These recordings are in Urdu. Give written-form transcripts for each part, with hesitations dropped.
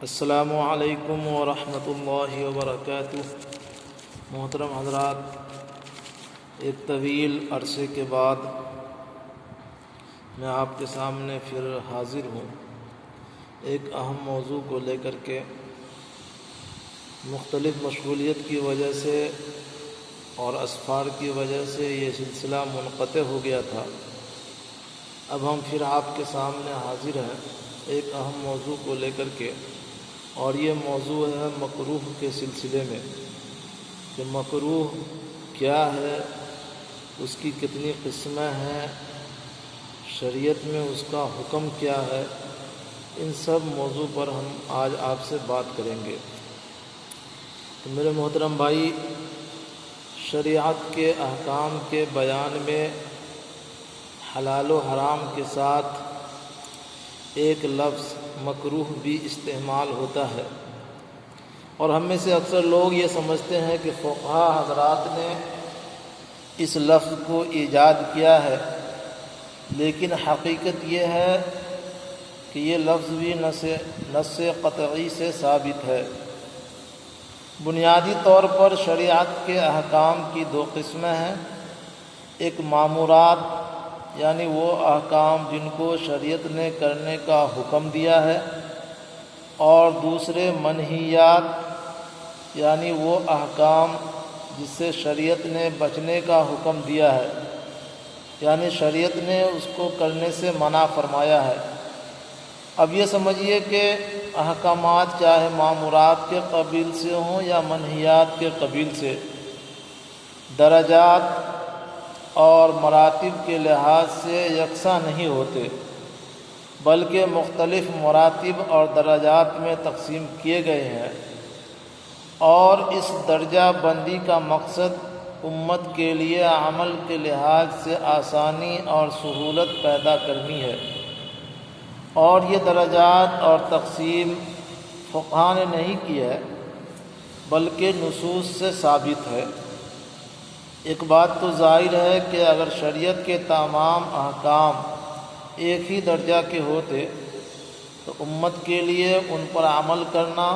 السلام علیکم ورحمۃ اللہ وبرکاتہ۔ محترم حضرات، ایک طویل عرصے کے بعد میں آپ کے سامنے پھر حاضر ہوں، ایک اہم موضوع کو لے کر کے۔ مختلف مشغولیت کی وجہ سے اور اسفار کی وجہ سے یہ سلسلہ منقطع ہو گیا تھا۔ اب ہم پھر آپ کے سامنے حاضر ہیں ایک اہم موضوع کو لے کر کے، اور یہ موضوع ہے مکروہ کے سلسلے میں کہ مکروہ کیا ہے، اس کی کتنی قسمیں ہیں، شریعت میں اس کا حکم کیا ہے۔ ان سب موضوع پر ہم آج آپ سے بات کریں گے۔ تو میرے محترم بھائی، شریعت کے احکام کے بیان میں حلال و حرام کے ساتھ ایک لفظ مکروہ بھی استعمال ہوتا ہے، اور ہم میں سے اکثر لوگ یہ سمجھتے ہیں کہ فقہا حضرات نے اس لفظ کو ایجاد کیا ہے، لیکن حقیقت یہ ہے کہ یہ لفظ بھی نص قطعی سے ثابت ہے۔ بنیادی طور پر شریعت کے احکام کی دو قسمیں ہیں، ایک مامورات یعنی وہ احکام جن کو شریعت نے کرنے کا حکم دیا ہے، اور دوسرے منہیات یعنی وہ احکام جس سے شریعت نے بچنے کا حکم دیا ہے، یعنی شریعت نے اس کو کرنے سے منع فرمایا ہے۔ اب یہ سمجھیے کہ احکامات چاہے مامورات کے قبیل سے ہوں یا منہیات کے قبیل سے، درجات اور مراتب کے لحاظ سے یکساں نہیں ہوتے، بلکہ مختلف مراتب اور درجات میں تقسیم کیے گئے ہیں، اور اس درجہ بندی کا مقصد امت کے لیے عمل کے لحاظ سے آسانی اور سہولت پیدا کرنی ہے۔ اور یہ درجات اور تقسیم فقہا نے نہیں کی ہے، بلکہ نصوص سے ثابت ہے۔ ایک بات تو ظاہر ہے کہ اگر شریعت کے تمام احکام ایک ہی درجہ کے ہوتے تو امت کے لیے ان پر عمل کرنا،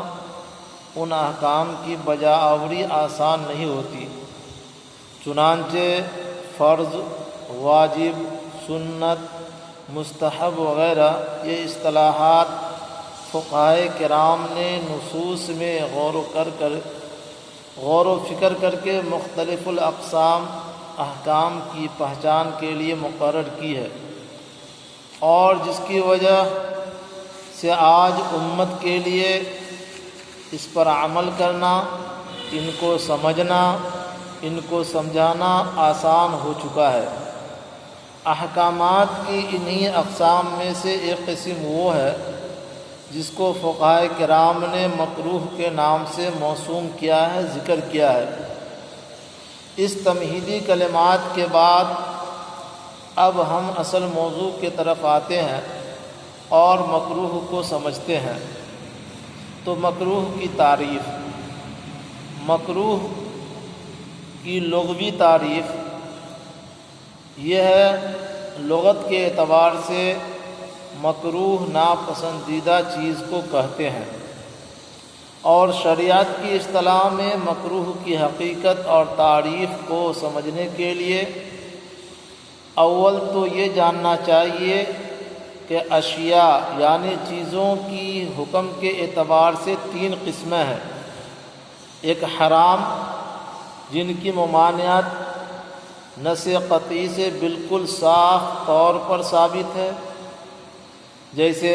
ان احکام کی بجاآوری آسان نہیں ہوتی۔ چنانچہ فرض، واجب، سنت، مستحب وغیرہ یہ اصطلاحات فقہائے کرام نے نصوص میں غور و فکر کر کے مختلف الاقسام احکام کی پہچان کے لیے مقرر کی ہے، اور جس کی وجہ سے آج امت کے لیے اس پر عمل کرنا، ان کو سمجھنا، ان کو سمجھانا آسان ہو چکا ہے۔ احکامات کی انہی اقسام میں سے ایک قسم وہ ہے جس کو فقہائے کرام نے مکروہ کے نام سے موسوم کیا ہے، ذکر کیا ہے۔ اس تمہیدی کلمات کے بعد اب ہم اصل موضوع کی طرف آتے ہیں اور مکروہ کو سمجھتے ہیں۔ تو مکروہ کی تعریف، مکروہ کی لغوی تعریف یہ ہے، لغت کے اعتبار سے مکروہ ناپسندیدہ چیز کو کہتے ہیں، اور شریعت کی اصطلاح میں مکروہ کی حقیقت اور تعریف کو سمجھنے کے لیے اول تو یہ جاننا چاہیے کہ اشیاء یعنی چیزوں کی حکم کے اعتبار سے تین قسمیں ہیں۔ ایک حرام، جن کی ممانعت نص قطعی سے بالکل صاف طور پر ثابت ہے، جیسے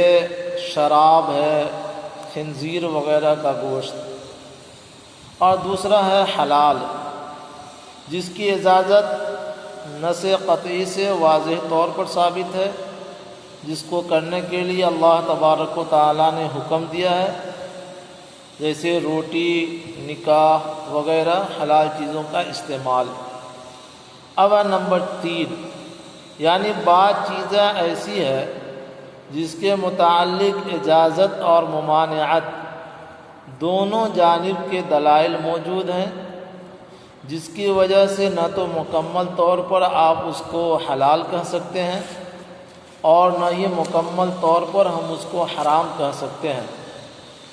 شراب ہے، خنزیر وغیرہ کا گوشت۔ اور دوسرا ہے حلال، جس کی اجازت نص قطعی سے واضح طور پر ثابت ہے، جس کو کرنے کے لیے اللہ تبارک و تعالیٰ نے حکم دیا ہے، جیسے روٹی، نکاح وغیرہ حلال چیزوں کا استعمال۔ اب نمبر 3، یعنی بعض چیزیں ایسی ہے جس کے متعلق اجازت اور ممانعت دونوں جانب کے دلائل موجود ہیں، جس کی وجہ سے نہ تو مکمل طور پر آپ اس کو حلال کہہ سکتے ہیں، اور نہ ہی مکمل طور پر ہم اس کو حرام کہہ سکتے ہیں۔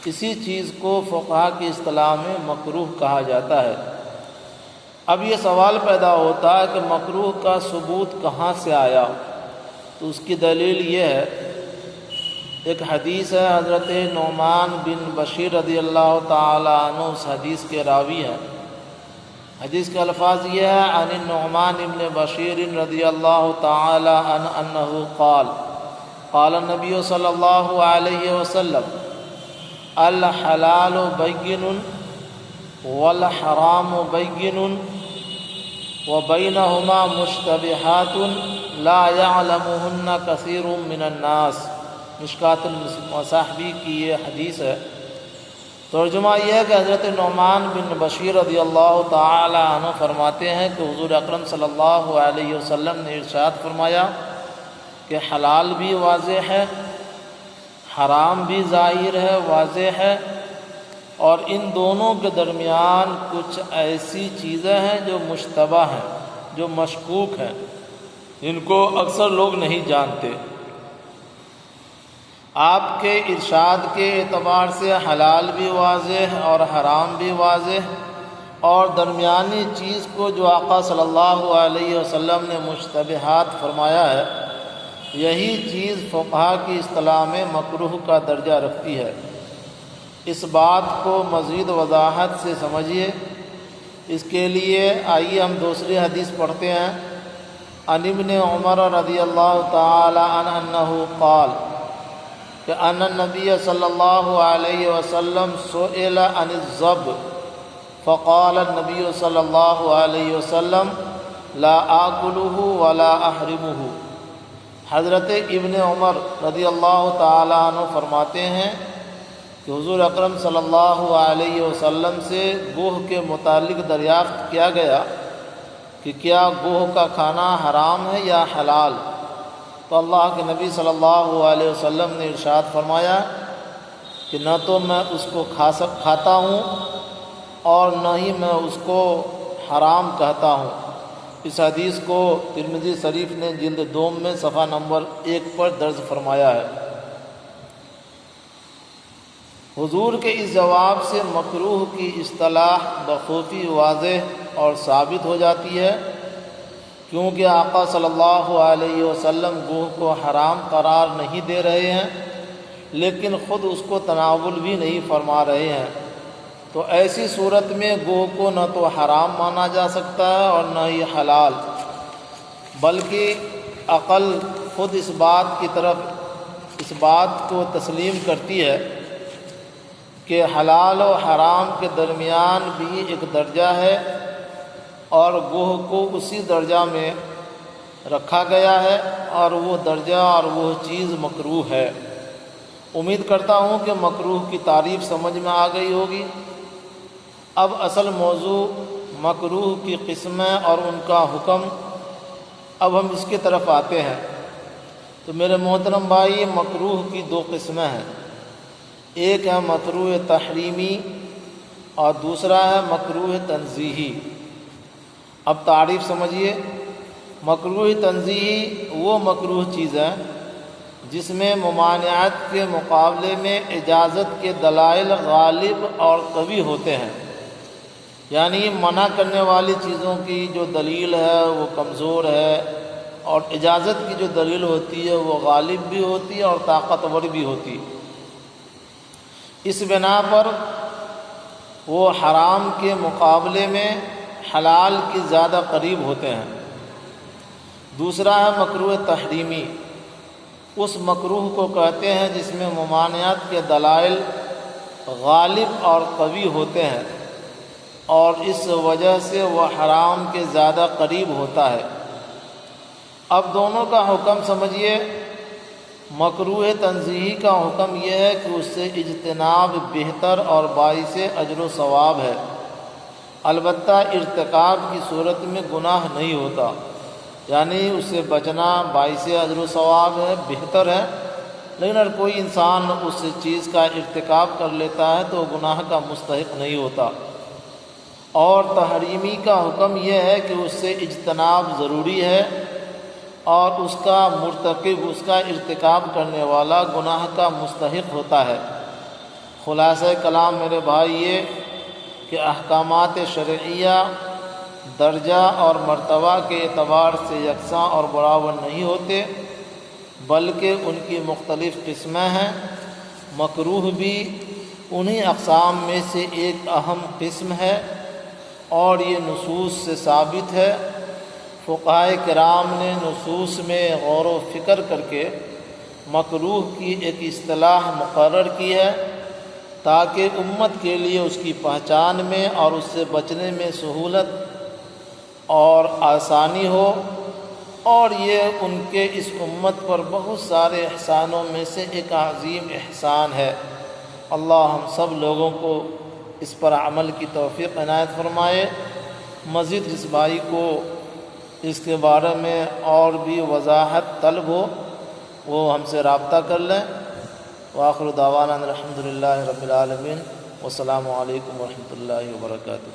اسی چیز کو فقہا کی اصطلاح میں مکروہ کہا جاتا ہے۔ اب یہ سوال پیدا ہوتا ہے کہ مکروہ کا ثبوت کہاں سے آیا؟ تو اس کی دلیل یہ ہے، ایک حدیث ہے، حضرت نعمان بن بشیر رضی اللہ تعالی عنہ اس حدیث کے راوی ہیں۔ حدیث کے الفاظ یہ ہے، عن النعمان بن بشیر رضی اللہ تعالی عنہ انہ قال قال النبی صلی اللہ علیہ وسلم الحلال بین والحرام بین وبینہما مشتبہات لا یعلمہن کثیر من الناس۔ مشکوٰۃ المصابیح کی یہ حدیث ہے۔ ترجمہ یہ ہے کہ حضرت نعمان بن بشیر رضی اللہ تعالی عنہ فرماتے ہیں کہ حضور اکرم صلی اللہ علیہ وسلم نے ارشاد فرمایا کہ حلال بھی واضح ہے، حرام بھی ظاہر ہے، واضح ہے، اور ان دونوں کے درمیان کچھ ایسی چیزیں ہیں جو مشتبہ ہیں، جو مشکوک ہیں، جن کو اکثر لوگ نہیں جانتے۔ آپ کے ارشاد کے اعتبار سے حلال بھی واضح اور حرام بھی واضح، اور درمیانی چیز کو جو آقا صلی اللہ علیہ وسلم نے مشتبہات فرمایا ہے، یہی چیز فقہا کی اصطلاح میں مکروہ کا درجہ رکھتی ہے۔ اس بات کو مزید وضاحت سے سمجھیے، اس کے لیے آئیے ہم دوسری حدیث پڑھتے ہیں۔ عن ابن عمر رضی اللہ تعالی عنہ انہ قال کہ ان النبی صلی اللہ علیہ وسلم سئل عن الذب فقال النبی صلی اللہ علیہ وسلم لا آکلہ ولا احرمہ۔ حضرت ابن عمر رضی اللہ تعالی عنہ فرماتے ہیں کہ حضور اکرم صلی اللہ علیہ وسلم سے گوہ کے متعلق دریافت کیا گیا کہ کیا گوہ کا کھانا حرام ہے یا حلال؟ تو اللہ کے نبی صلی اللہ علیہ وسلم نے ارشاد فرمایا کہ نہ تو میں اس کو کھاتا ہوں اور نہ ہی میں اس کو حرام کہتا ہوں۔ اس حدیث کو ترمذی شریف نے جلد 2 میں صفحہ نمبر 1 پر درج فرمایا ہے۔ حضور کے اس جواب سے مکروہ کی اصطلاح بخوبی واضح اور ثابت ہو جاتی ہے، کیونکہ آقا صلی اللہ علیہ وسلم گوہ کو حرام قرار نہیں دے رہے ہیں، لیکن خود اس کو تناول بھی نہیں فرما رہے ہیں۔ تو ایسی صورت میں گوہ کو نہ تو حرام مانا جا سکتا ہے اور نہ ہی حلال، بلکہ عقل خود اس بات کو تسلیم کرتی ہے کہ حلال و حرام کے درمیان بھی ایک درجہ ہے، اور گوہ کو اسی درجہ میں رکھا گیا ہے، اور وہ درجہ اور وہ چیز مکروہ ہے۔ امید کرتا ہوں کہ مکروہ کی تعریف سمجھ میں آ گئی ہوگی۔ اب اصل موضوع مکروہ کی قسمیں اور ان کا حکم، اب ہم اس کی طرف آتے ہیں۔ تو میرے محترم بھائی، مکروہ کی 2 قسمیں ہیں، ایک ہے مکروہ تحریمی اور دوسرا ہے مکروہ تنزیہی۔ اب تعریف سمجھیے۔ مکروہ تنزیہی وہ مکروہ چیز ہے جس میں ممانعت کے مقابلے میں اجازت کے دلائل غالب اور قوی ہوتے ہیں، یعنی منع کرنے والی چیزوں کی جو دلیل ہے وہ کمزور ہے، اور اجازت کی جو دلیل ہوتی ہے وہ غالب بھی ہوتی ہے اور طاقتور بھی ہوتی۔ اس بنا پر وہ حرام کے مقابلے میں حلال کی زیادہ قریب ہوتے ہیں۔ دوسرا ہے مکروہ تحریمی۔ اس مکروہ کو کہتے ہیں جس میں ممانعت کے دلائل غالب اور قوی ہوتے ہیں، اور اس وجہ سے وہ حرام کے زیادہ قریب ہوتا ہے۔ اب دونوں کا حکم سمجھیے۔ مکروہ تنزیہی کا حکم یہ ہے کہ اس سے اجتناب بہتر اور باعث اجر و ثواب ہے، البتہ ارتکاب کی صورت میں گناہ نہیں ہوتا، یعنی اس سے بچنا باعث اجر و ثواب ہے، بہتر ہے، لیکن اگر کوئی انسان اس چیز کا ارتکاب کر لیتا ہے تو گناہ کا مستحق نہیں ہوتا۔ اور تحریمی کا حکم یہ ہے کہ اس سے اجتناب ضروری ہے، اور اس کا مرتکب، اس کا ارتکاب کرنے والا گناہ کا مستحق ہوتا ہے، خلاصہ کلام میرے بھائی یہ کہ احکامات شرعیہ درجہ اور مرتبہ کے اعتبار سے یکساں اور برابر نہیں ہوتے، بلکہ ان کی مختلف قسمیں ہیں۔ مکروہ بھی انہی اقسام میں سے ایک اہم قسم ہے اور یہ نصوص سے ثابت ہے۔ فقہائے کرام نے نصوص میں غور و فکر کر کے مکروہ کی ایک اصطلاح مقرر کی ہے تاکہ امت کے لیے اس کی پہچان میں اور اس سے بچنے میں سہولت اور آسانی ہو، اور یہ ان کے اس امت پر بہت سارے احسانوں میں سے ایک عظیم احسان ہے۔ اللہ ہم سب لوگوں کو اس پر عمل کی توفیق عنایت فرمائے۔ مزید جس بھائی کو اس کے بارے میں اور بھی وضاحت طلب ہو وہ ہم سے رابطہ کر لیں۔ وآخر دعوانا الحمد للہ رب العالمین، والسلام علیکم ورحمۃ اللہ وبرکاتہ۔